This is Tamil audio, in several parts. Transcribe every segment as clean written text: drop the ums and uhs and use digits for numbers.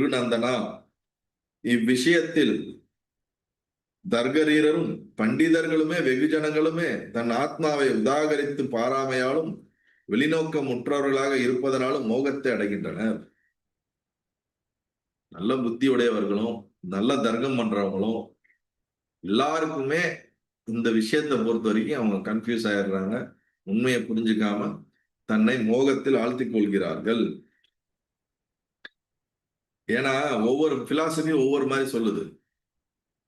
குருநந்தனா, இவ்விஷயத்தில் தர்கரீரரும் பண்டிதர்களுமே வெகுஜனங்களுமே தன் ஆத்மாவை உதாகரித்து பாராமையாலும் வெளிநோக்கம் முற்றவர்களாக இருப்பதனாலும் மோகத்தை அடைகின்றனர். நல்ல புத்தி உடையவர்களும் நல்ல தர்க்கம் பண்றவங்களும் எல்லாருக்குமே இந்த விஷயத்தை பொறுத்த வரைக்கும் அவங்க கன்ஃபியூஸ் ஆயிடுறாங்க. உண்மையை புரிஞ்சுக்காம தன்னை மோகத்தில் ஆழ்த்திக் கொள்கிறார்கள். ஏன்னா ஒவ்வொரு பிலாசபியும் ஒவ்வொரு மாதிரி சொல்லுது.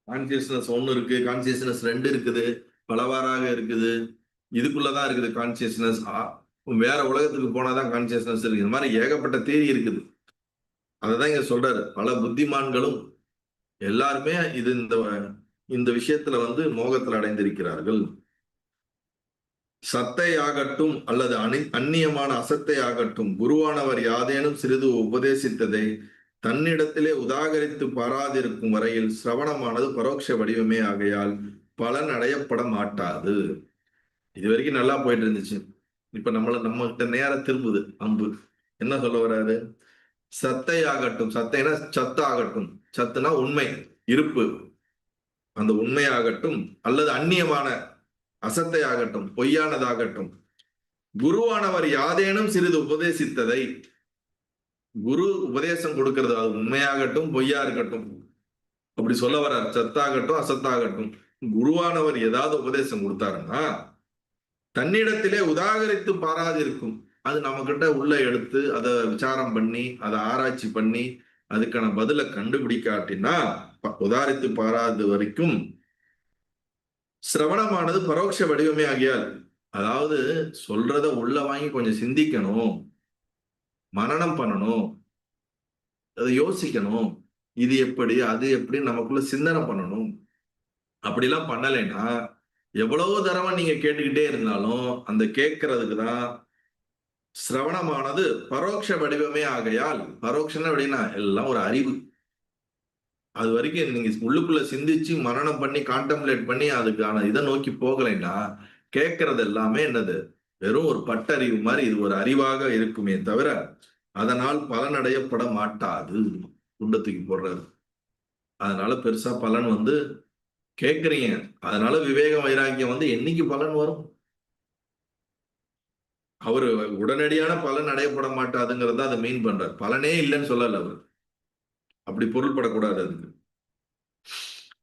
கான்சியஸ்னஸ் ஒன்று இருக்கு, கான்சியஸ்னஸ் ரெண்டு இருக்குது, பலவாறாக இருக்குது, இதுக்குள்ளதான் இருக்குது கான்சியஸ்னஸ், வேற உலகத்துக்கு போனாதான் கான்சியஸ்னஸ் இருக்கு. இந்த மாதிரி ஏகப்பட்ட தியரி இருக்குது. அததான் இங்க சொல்றாரு. பல புத்திமான்களும் எல்லாருமே இது இந்த விஷயத்துல மோகத்தில் அடைந்திருக்கிறார்கள். சத்தை ஆகட்டும் அல்லது அந்நியமான அசத்தை ஆகட்டும், குருவானவர் யாதேனும் சிறிது உபதேசித்ததை தன்னிடத்திலே உதாகரித்து பாராதிருக்கும் வரையில் சிரவணமானது பரோட்ச வடிவமே ஆகையால் பலன் அடையப்பட மாட்டாது. இது வரைக்கும் நல்லா போயிட்டு இருந்துச்சு. இப்ப நம்ம கிட்ட நேரம் திரும்புது அம்பு. என்ன சொல்ல வர்றாரு? சத்தை ஆகட்டும், சத்தைனா சத்து ஆகட்டும், சத்துனா உண்மை இருப்பு, அந்த உண்மையாகட்டும் அல்லது அந்நியமான அசத்தை ஆகட்டும், பொய்யானதாகட்டும், குருவானவர் யாதேனும் சிறிது உபதேசித்ததை, குரு உபதேசம் கொடுக்கிறது அது உண்மையாகட்டும் பொய்யா இருக்கட்டும், அப்படி சொல்ல வர்றார். சத்தாகட்டும் அசத்தாகட்டும், குருவானவர் ஏதாவது உபதேசம் கொடுத்தாருன்னா தன்னிடத்திலே உதாகரித்து பாராதிருக்கும். அது நம்ம கிட்ட உள்ள எடுத்து அதை விசாரம் பண்ணி அதை ஆராய்ச்சி பண்ணி அதுக்கான பதிலை கண்டுபிடிக்காட்டினா உதாரித்து பாராது வரைக்கும் சிரவணமானது பரோட்ச வடிவமே ஆகியால், அதாவது சொல்றத உள்ள வாங்கி கொஞ்சம் சிந்திக்கணும், மனனம் பண்ணணும், அதை யோசிக்கணும், இது எப்படி அது எப்படி நமக்குள்ள சிந்தனை பண்ணணும். அப்படிலாம் பண்ணலைன்னா எவ்வளவு தடவை நீங்க கேட்டுக்கிட்டே இருந்தாலும் அந்த கேட்கறதுக்கு தான் சிரவணமானது பரோட்ச வடிவமே ஆகையால், பரோட்சம் அப்படின்னா எல்லாம் ஒரு அறிவு. அது வரைக்கும் நீங்க உள்ளுக்குள்ள சிந்திச்சு மரணம் பண்ணி கான்டம்ப்ளேட் பண்ணி அதுக்கான இதை நோக்கி போகலைன்னா கேட்கறது எல்லாமே என்னது, வெறும் ஒரு பட்டறிவு மாதிரி. இது ஒரு அறிவாக இருக்குமே தவிர அதனால் பலனடையப்பட மாட்டாது. குண்டத்துக்கு போடுறாரு. அதனால பெருசா பலன் கேட்கறீங்க, அதனால விவேகம் வைராக்கியம் என்னைக்கு பலன் வரும்? அவரு உடனடியான பலன் அடையப்பட மாட்டாதுங்கிறத அதை மீன் பண்றார். பலனே இல்லைன்னு சொல்லல அவர். அப்படி பொருள்படக்கூடாது. அதுக்கு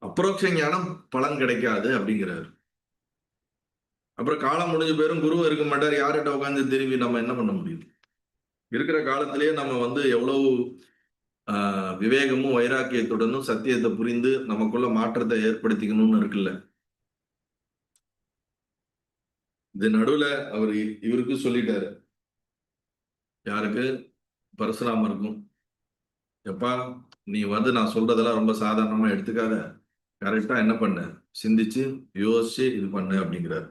அப்ரோக்ஷ ஞானம் பலன் கிடைக்காது அப்படிங்கிறாரு. அப்புறம் காலம் முடிஞ்ச பேரும் குருவும் இருக்க மாட்டார். யார்கிட்ட உட்காந்து திரும்பி நம்ம என்ன பண்ண முடியும்? இருக்கிற காலத்திலேயே நம்ம எவ்வளவு விவேகமும் வைராக்கியத்துடனும் சத்தியத்தை புரிந்து நமக்குள்ள மாற்றத்தை ஏற்படுத்திக்கணும்னு இருக்குல்ல. இது நடுவுல அவர் இவருக்கு சொல்லிட்டாரு. யாருக்கு? பரசுராமருக்கும். எப்பா, நீ நான் சொல்றதெல்லாம் ரொம்ப சாதாரணமா எடுத்துக்காத, கரெக்டா என்ன பண்ண, சிந்திச்சு யோசிச்சு இது பண்ணு அப்படிங்கிறாரு.